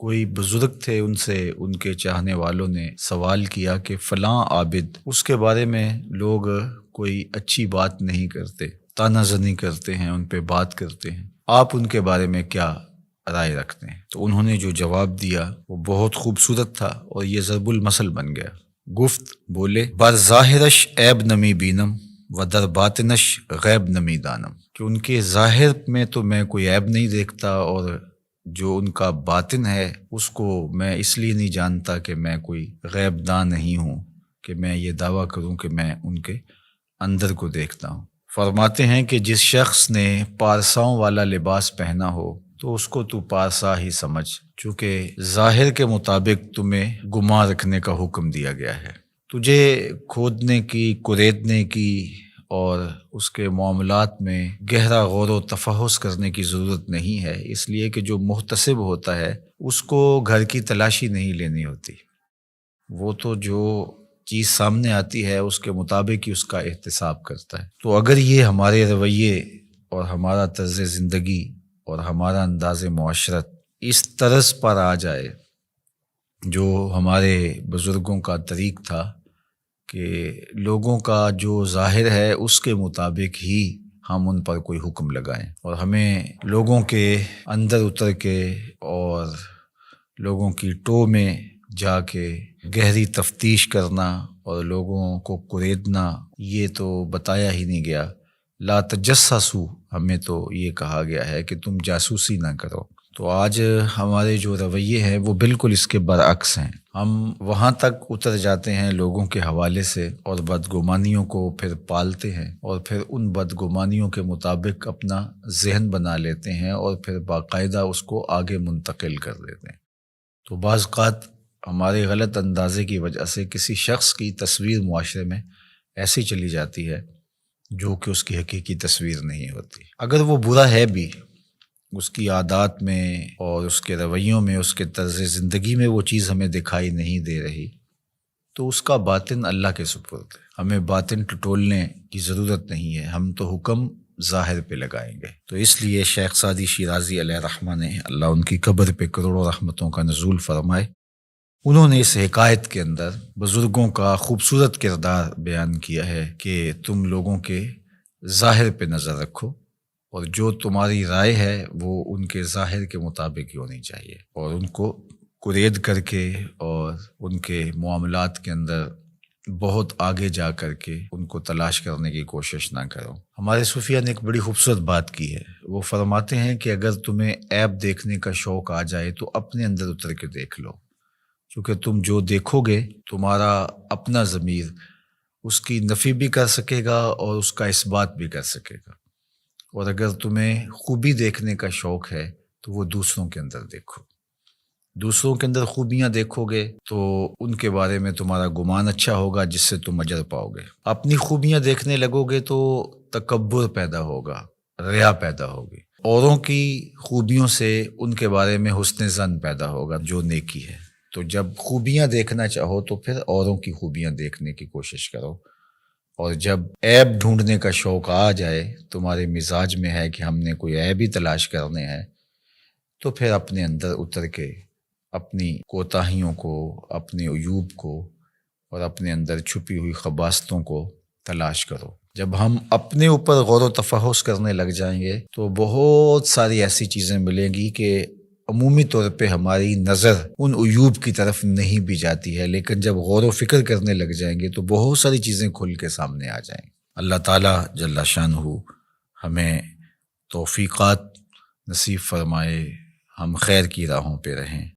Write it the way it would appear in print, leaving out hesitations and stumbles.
کوئی بزرگ تھے، ان سے ان کے چاہنے والوں نے سوال کیا کہ فلاں عابد، اس کے بارے میں لوگ کوئی اچھی بات نہیں کرتے، طعنہ زنی کرتے ہیں، ان پہ بات کرتے ہیں، آپ ان کے بارے میں کیا رائے رکھتے ہیں؟ تو انہوں نے جو جواب دیا وہ بہت خوبصورت تھا اور یہ ضرب المثل بن گیا۔ گفت بولے بر ظاہرش عیب نمی بینم و در باطنش غیب نمی دانم، کہ ان کے ظاہر میں تو میں کوئی عیب نہیں دیکھتا، اور جو ان کا باطن ہے اس کو میں اس لیے نہیں جانتا کہ میں کوئی غیب دان نہیں ہوں کہ میں یہ دعویٰ کروں کہ میں ان کے اندر کو دیکھتا ہوں۔ فرماتے ہیں کہ جس شخص نے پارساؤں والا لباس پہنا ہو تو اس کو تو پارسا ہی سمجھ، چونکہ ظاہر کے مطابق تمہیں گمان رکھنے کا حکم دیا گیا ہے۔ تجھے کھودنے کی، کریدنے کی اور اس کے معاملات میں گہرا غور و تفحص کرنے کی ضرورت نہیں ہے، اس لیے کہ جو محتسب ہوتا ہے اس کو گھر کی تلاشی نہیں لینی ہوتی، وہ تو جو چیز سامنے آتی ہے اس کے مطابق ہی اس کا احتساب کرتا ہے۔ تو اگر یہ ہمارے رویے اور ہمارا طرز زندگی اور ہمارا انداز معاشرت اس طرز پر آ جائے جو ہمارے بزرگوں کا طریق تھا کہ لوگوں کا جو ظاہر ہے اس کے مطابق ہی ہم ان پر کوئی حکم لگائیں، اور ہمیں لوگوں کے اندر اتر کے اور لوگوں کی ٹو میں جا کے گہری تفتیش کرنا اور لوگوں کو کریدنا، یہ تو بتایا ہی نہیں گیا۔ لا تجسسوا، ہمیں تو یہ کہا گیا ہے کہ تم جاسوسی نہ کرو۔ تو آج ہمارے جو رویے ہیں وہ بالکل اس کے برعکس ہیں۔ ہم وہاں تک اتر جاتے ہیں لوگوں کے حوالے سے اور بدگمانیوں کو پھر پالتے ہیں، اور پھر ان بدگمانیوں کے مطابق اپنا ذہن بنا لیتے ہیں اور پھر باقاعدہ اس کو آگے منتقل کر دیتے ہیں۔ تو بعض اوقات ہمارے غلط اندازے کی وجہ سے کسی شخص کی تصویر معاشرے میں ایسی چلی جاتی ہے جو کہ اس کی حقیقی تصویر نہیں ہوتی۔ اگر وہ برا ہے بھی، اس کی عادات میں اور اس کے رویوں میں، اس کے طرز زندگی میں وہ چیز ہمیں دکھائی نہیں دے رہی، تو اس کا باطن اللہ کے سپرد ہے۔ ہمیں باطن ٹٹولنے کی ضرورت نہیں ہے، ہم تو حکم ظاہر پہ لگائیں گے۔ تو اس لیے شیخ سعدی شیرازی علیہ رحمہ نے، اللہ ان کی قبر پہ کروڑوں رحمتوں کا نزول فرمائے، انہوں نے اس حکایت کے اندر بزرگوں کا خوبصورت کردار بیان کیا ہے کہ تم لوگوں کے ظاہر پہ نظر رکھو، اور جو تمہاری رائے ہے وہ ان کے ظاہر کے مطابق ہی ہونی چاہیے، اور ان کو کرید کر کے اور ان کے معاملات کے اندر بہت آگے جا کر کے ان کو تلاش کرنے کی کوشش نہ کرو۔ ہمارے صوفیہ نے ایک بڑی خوبصورت بات کی ہے، وہ فرماتے ہیں کہ اگر تمہیں عیب دیکھنے کا شوق آ جائے تو اپنے اندر اتر کے دیکھ لو، کیونکہ تم جو دیکھو گے تمہارا اپنا ضمیر اس کی نفی بھی کر سکے گا اور اس کا اثبات بھی کر سکے گا، اور اگر تمہیں خوبی دیکھنے کا شوق ہے تو وہ دوسروں کے اندر دیکھو، دوسروں کے اندر خوبیاں دیکھو گے تو ان کے بارے میں تمہارا گمان اچھا ہوگا جس سے تم اجر پاؤ گے۔ اپنی خوبیاں دیکھنے لگو گے تو تکبر پیدا ہوگا، ریا پیدا ہوگی، اوروں کی خوبیوں سے ان کے بارے میں حسن ظن پیدا ہوگا جو نیکی ہے۔ تو جب خوبیاں دیکھنا چاہو تو پھر اوروں کی خوبیاں دیکھنے کی کوشش کرو، اور جب عیب ڈھونڈنے کا شوق آ جائے، تمہارے مزاج میں ہے کہ ہم نے کوئی عیب ہی تلاش کرنے ہیں، تو پھر اپنے اندر اتر کے اپنی کوتاہیوں کو، اپنے عیوب کو اور اپنے اندر چھپی ہوئی خباثتوں کو تلاش کرو۔ جب ہم اپنے اوپر غور و تفحص کرنے لگ جائیں گے تو بہت ساری ایسی چیزیں ملیں گی کہ عمومی طور پہ ہماری نظر ان عیوب کی طرف نہیں بھی جاتی ہے، لیکن جب غور و فکر کرنے لگ جائیں گے تو بہت ساری چیزیں کھل کے سامنے آ جائیں گی۔ اللہ تعالیٰ جل شانہ ہمیں توفیقات نصیب فرمائے، ہم خیر کی راہوں پہ رہیں۔